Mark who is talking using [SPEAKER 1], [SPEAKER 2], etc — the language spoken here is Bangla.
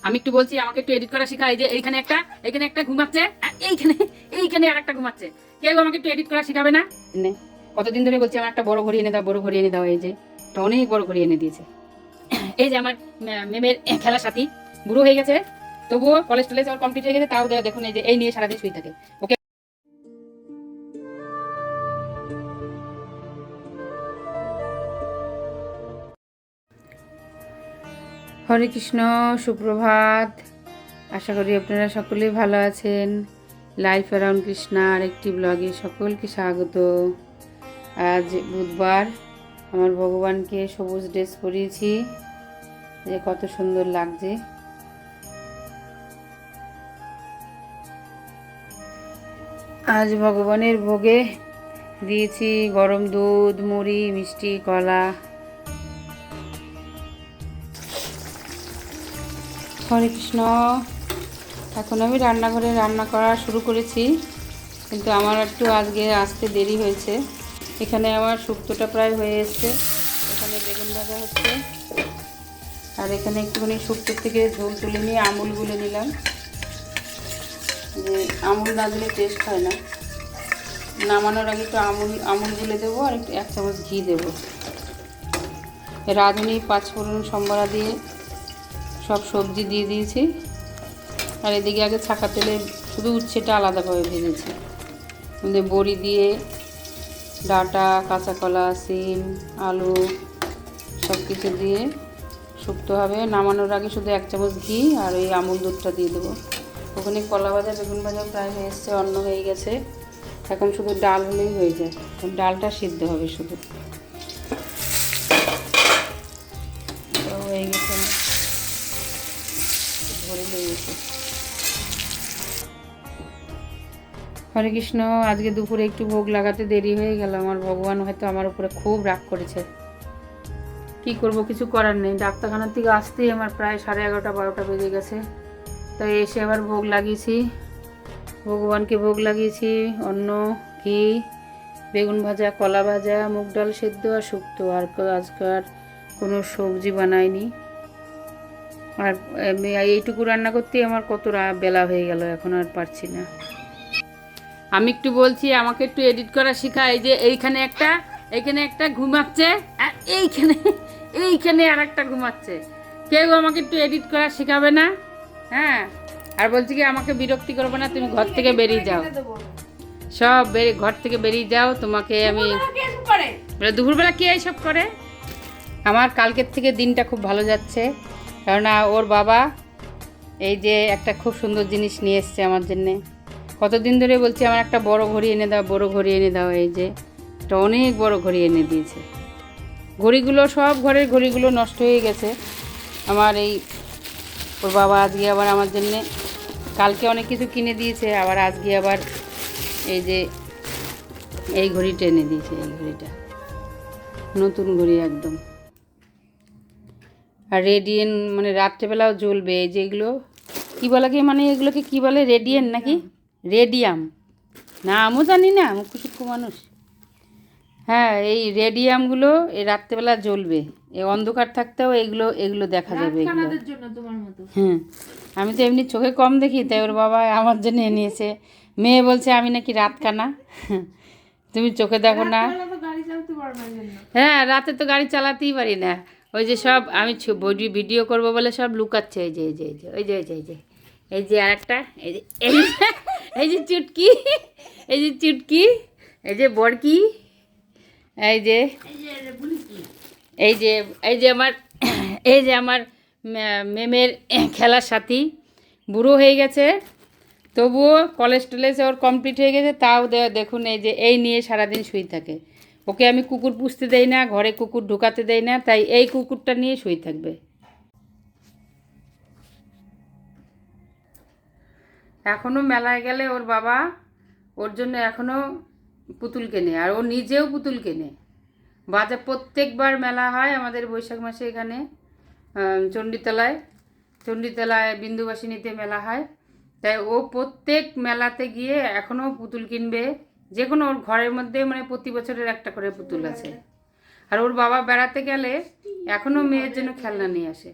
[SPEAKER 1] আমি একটু বলছি আমাকে একটু এডিট করা শেখা। এই যে এইখানে একটা ঘুমাচ্ছে, আর এইখানে আর একটা ঘুমাচ্ছে। কেউ আমাকে একটু এডিট করা শেখাবে না? নে, কতদিন ধরে বলছি আমার একটা বড় ঘড়ি এনে দাও, বড় ঘড়ি এনে দাও। এই যে একটা অনেক বড় ঘড়ি এনে দিয়েছে। এই যে আমার মেমের খেলার সাথী, বুড়ো হয়ে গেছে, তবুও কলেজ টলেজ ওর কমপ্লিট হয়ে গেছে, তাও দেখুন এই যে এই নিয়ে সারাদিন শুয়ে থাকে। ওকে হরে কৃষ্ণ, সুপ্রভাত। আশা করি আপনারা সকলেই ভালো আছেন। লাইফ অ্যারাউন্ড কৃষ্ণা আর একটি ব্লগে সকলকে স্বাগত। আজ বুধবার, আমার ভগবানকে সবুজ ড্রেস পরিয়েছি, যে কত সুন্দর লাগছে। আজ ভগবানের ভোগে দিয়েছি গরম দুধ, মুড়ি, মিষ্টি, কলা। হরে কৃষ্ণ। এখন আমি রান্নাঘরে রান্না করা শুরু করেছি, কিন্তু আমার একটু আজকে আসতে দেরি হয়েছে। এখানে আমার শুক্তোটা প্রায় হয়ে এসছে, এখানে বেগুন ভাজা হচ্ছে, আর এখানে একটুখানি শুক্তোর থেকে ঝোল তুলে নিয়ে আমুল গুলে নিলাম। যে আমুল না দিলে টেস্ট হয় না। নামানোর আগে একটু আমুল গুলে দেবো, আর একটু 1 চামচ ঘি দেবো। রাঁধুনি, পাঁচফোড়ন, সম্বরা দিয়ে সব সবজি দিয়ে দিয়েছি। আর এদিকে আগে ছাকা তেলে শুধু উচ্ছেটা আলাদাভাবে ভেজেছি। বড়ি দিয়ে, ডাঁটা, কাঁচা কলা, সিম, আলু সব কিছু দিয়ে শুক্তো হবে। নামানোর আগে শুধু 1 চামচ ঘি আর ওই আমুল দুধটা দিয়ে দেবো। ওখানে কলা ভাজা, বেগুন ভাজা প্রায় হয়ে এসছে, অন্ন হয়ে গেছে। এখন শুধু ডাল হলেই হয়ে যায়। এখন ডালটা সিদ্ধ হবে শুধু। তো হয়ে গেছে, ধরে লেগেছে। হরে কৃষ্ণ। আজকে দুপুরে একটু ভোগ লাগাতে দেরি হয়ে গেল। আমার ভগবান হয়তো আমার উপরে খুব রাগ করেছে। কি করব, কিছু করার নেই। ডাক্তারখানার থেকে আসতেই আমার প্রায় 11:30-12টা বেজে গেছে। তাই এসে আবার ভোগ লাগিয়েছি, ভগবানকে ভোগ লাগিয়েছি। অন্ন, ঘি, বেগুন ভাজা, কলা ভাজা, মুগ ডাল সেদ্ধ আর শুক্তো। আর আজকাল কোনো সবজি বানাইনি। আর এইটুকু রান্না করতেই আমার কত বেলা হয়ে গেল, এখন আর পারছি না। আমি একটু বলছি আমাকে একটু এডিট করা শেখা। এই যে এইখানে একটা ঘুমাচ্ছে, আর এইখানে আর একটা ঘুমাচ্ছে। কেউ আমাকে একটু এডিট করা শেখাবে না? হ্যাঁ, আর বলছি কি আমাকে বিরক্তি করবে না, তুমি ঘর থেকে বেরিয়ে যাও, সব ঘর থেকে বেরিয়ে যাও। তোমাকে আমি দুপুরবেলা কে এইসব করে? আমার কালকের থেকে দিনটা খুব ভালো যাচ্ছে, কেননা ওর বাবা এই যে একটা খুব সুন্দর জিনিস নিয়ে এসছে আমার জন্যে। কতদিন ধরে বলছি আমার একটা বড় ঘড়ি এনে দাও, বড় ঘড়ি এনে দাও। এই যে একটা অনেক বড় ঘড়ি এনে দিয়েছে। ঘড়িগুলো সব ঘরের ঘড়িগুলো নষ্ট হয়ে গেছে। আমার এই ওর বাবা আজকে আবার আমার জন্যে, কালকে অনেক কিছু কিনে দিয়েছে, আবার আজকে আবার এই যে এই ঘড়িটা এনে দিয়েছে। এই ঘড়িটা নতুন ঘড়ি একদম, আর রেডিয়েন্ট, মানে রাত্রেবেলাও জ্বলবে। এই যে এগুলো কী বলে, কি মানে এগুলোকে কী বলে, রেডিয়েন্ট নাকি রেডিয়াম? না আমিও জানি না, মুখ্য মানুষ। হ্যাঁ, এই রেডিয়ামগুলো এই রাত্রেবেলা জ্বলবে। এই অন্ধকার থাকতেও এগুলো দেখা যাবে। হ্যাঁ, আমি তো এমনি চোখে কম দেখি, তাই ওর বাবা আমার জন্য এনেছে। মেয়ে বলছে আমি নাকি রাতকানা, তুমি চোখে দেখো না। হ্যাঁ, রাতে তো গাড়ি চালাতেই পারি না। ওই যে সব আমি ভিডিও করব বলে সব লুকাচ্ছে। এই যে এই যে এই যে ওই যে এই যে এই যে আর একটা, এই যে এই যে চুটকি, এই যে চুটকি, এই যে বড়কি, এই যে এই যে এই যে আমার এই যে আমার মেমের খেলার সাথী, বুড়ো হয়ে গেছে, তবুও কলেজ টলেজ ওর কমপ্লিট হয়ে গেছে, তাও দেখুন এই যে এই নিয়ে সারাদিন শুয়ে থাকে। ওকে আমি কুকুর পুষতে দেই না, ঘরে কুকুর ঢুকাতে দেই না, তাই এই কুকুরটা নিয়ে শুয়ে থাকবে। এখনও মেলায় গেলে ওর বাবা ওর জন্য এখনও পুতুল কেনে, আর ও নিজেও পুতুল কেনে। বাজার প্রত্যেকবার মেলা হয় আমাদের বৈশাখ মাসে এখানে চণ্ডীতলায় বিন্দুবাসিনীতে মেলা হয়। তাই ও প্রত্যেক মেলাতে গিয়ে এখনও পুতুল কিনবে। যে কোনো ওর ঘরের মধ্যে মানে প্রতি বছরের একটা করে পুতুল আছে। আর ওর বাবা বেড়াতে গেলে এখনও মেয়ের জন্য খেলনা নিয়ে আসে।